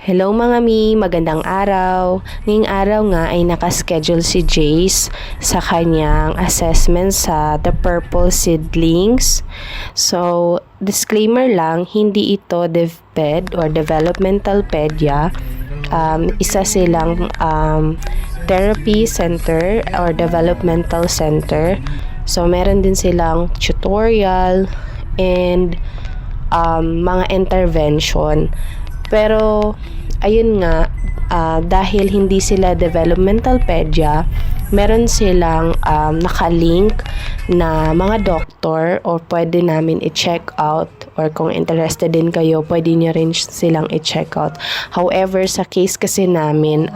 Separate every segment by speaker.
Speaker 1: Hello mga mi, magandang araw. Ngayong araw nga ay nakaschedule si Jace sa kanyang assessment sa The Purple Seedlings. So, disclaimer lang, hindi ito DevPed or Developmental Pedia. Isa silang therapy center or developmental center. So, meron din silang tutorial and mga intervention. Pero, ayun nga, dahil hindi sila developmental pedia, meron silang nakalink na mga doktor or pwede namin i-check out or kung interested din kayo, pwede nyo rin silang i-check out. However, sa case kasi namin,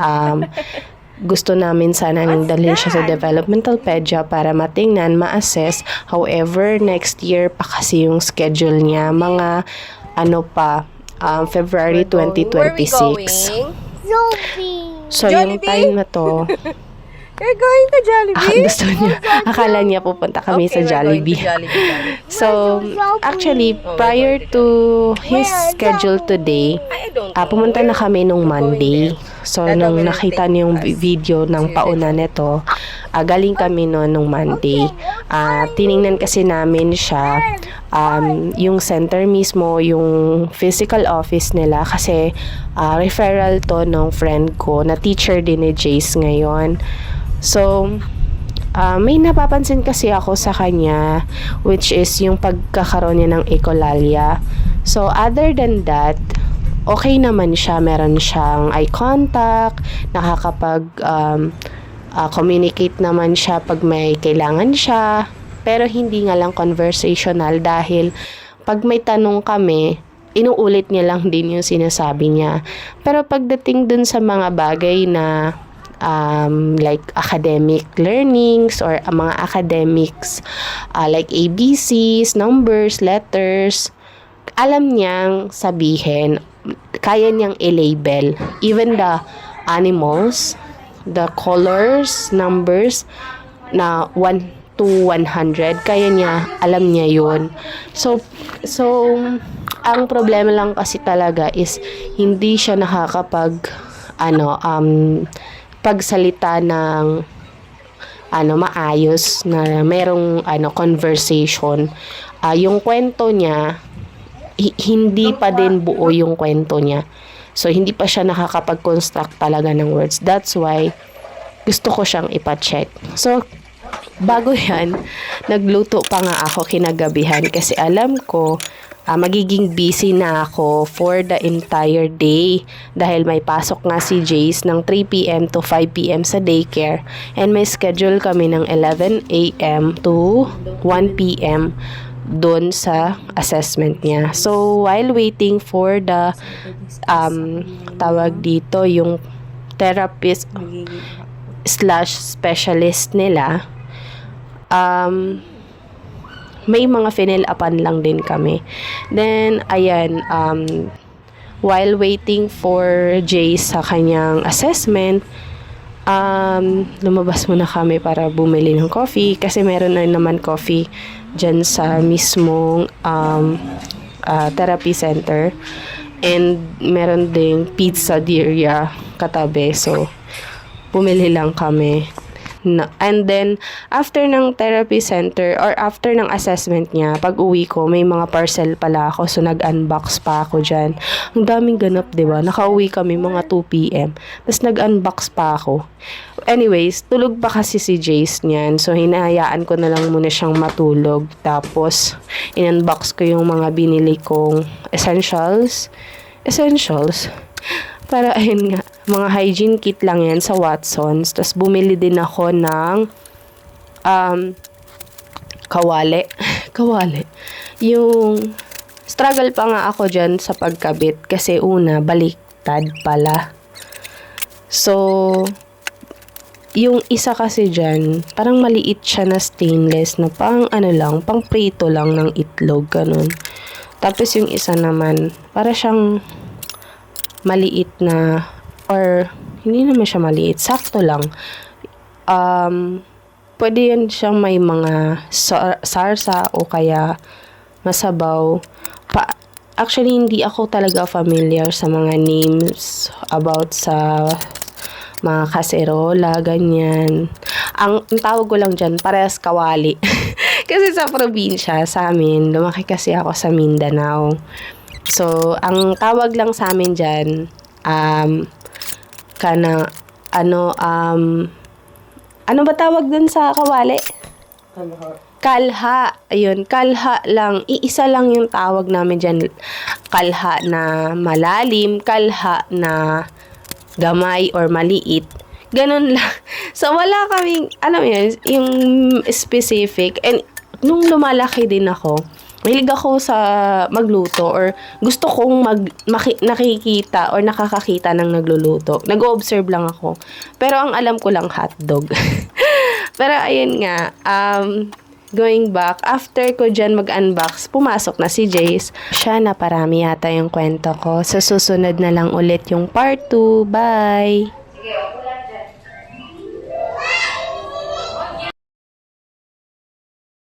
Speaker 1: gusto namin sanang dalhin siya sa developmental pedia para matingnan, ma-assess. However, next year pa kasi yung schedule niya, mga February 2026. So, yung time na to,
Speaker 2: You're going to Jollibee?
Speaker 1: gusto niya, akala niya pupunta kami sa Jollibee. So, actually, prior to his schedule today, pumunta na kami nung Monday. So, nung nakita niyo yung video ng pauna nito, galing kami nung Monday. Tiningnan kasi namin siya, yung center mismo, yung physical office nila, kasi referral to ng friend ko na teacher din ni Jace ngayon. So, may napapansin kasi ako sa kanya, which is yung pagkakaroon niya ng echolalia. So, other than that, okay naman siya. Meron siyang eye contact, communicate naman siya pag may kailangan siya. Pero hindi nga lang conversational dahil pag may tanong kami, inuulit niya lang din yung sinasabi niya. Pero pagdating dun sa mga bagay na like academic learnings or mga academics like ABCs, numbers, letters, alam niyang sabihin, kaya niyang i-label. Even the animals, the colors, numbers na 1 to 100, kaya niya, alam niya yun. So ang problema lang kasi talaga is hindi siya pagsalita ng maayos na merong conversation. Yung kwento niya hindi pa din buo yung kwento niya. So hindi pa siya nakakapag-construct talaga ng words. That's why gusto ko siyang ipa-check. So bago yan, nagluto pa nga ako kinagabihan kasi alam ko magiging busy na ako for the entire day dahil may pasok nga si Jace ng 3 p.m. to 5 p.m. sa daycare and may schedule kami ng 11 a.m. to 1 p.m. doon sa assessment niya. So, while waiting for the tawag dito, yung therapist / specialist nila, may mga fill-upan lang din kami. Then, ayan, while waiting for Jace sa kanyang assessment, lumabas muna kami para bumili ng coffee kasi meron na naman coffee dyan sa mismong therapy center. And meron ding pizzeria katabi. So, bumili lang kami. And then, after ng therapy center or after ng assessment niya, pag uwi ko, may mga parcel pala ako. So, nag-unbox pa ako dyan. Ang daming ganap, diba? Nakauwi kami mga 2 p.m. Tapos, nag-unbox pa ako. Anyways, tulog pa kasi si Jace niyan. So, hinahayaan ko na lang muna siyang matulog. Tapos, in-unbox ko yung mga binili kong essentials. Para, ayun nga, mga hygiene kit lang yan sa Watsons. Tapos, bumili din ako ng kawali. Yung struggle pa nga ako dyan sa pagkabit. Kasi una, baliktad pala. So, yung isa kasi dyan, parang maliit siya na stainless na pang pang prito lang ng itlog, ganun. Tapos, yung isa naman, para siyang maliit na, or hindi naman siya maliit, sakto lang. Pwede yan siyang may mga sarsa o kaya masabaw. actually, hindi ako talaga familiar sa mga names about sa mga kaserola, ganyan. Ang tawag ko lang dyan, parehas kawali. Kasi sa probinsya, sa amin, lumaki kasi ako sa Mindanao. So, ang tawag lang sa amin dyan, kana, ano ba tawag dun sa kawali? Kalha. Ayun, kalha lang. Iisa lang yung tawag namin dyan. Kalha na malalim, kalha na gamay or maliit. Ganun lang. So, wala kaming, alam mo yun, yung specific. And, nung lumalaki din ako, mahilig ako sa magluto or gusto kong nakikita or nakakakita ng nagluluto. Nag-observe lang ako. Pero ang alam ko lang hotdog. Pero ayun nga, going back, after ko dyan mag-unbox, pumasok na si Jace. Siya na parami yata yung kwento ko. Sa susunod na lang ulit yung part 2. Bye!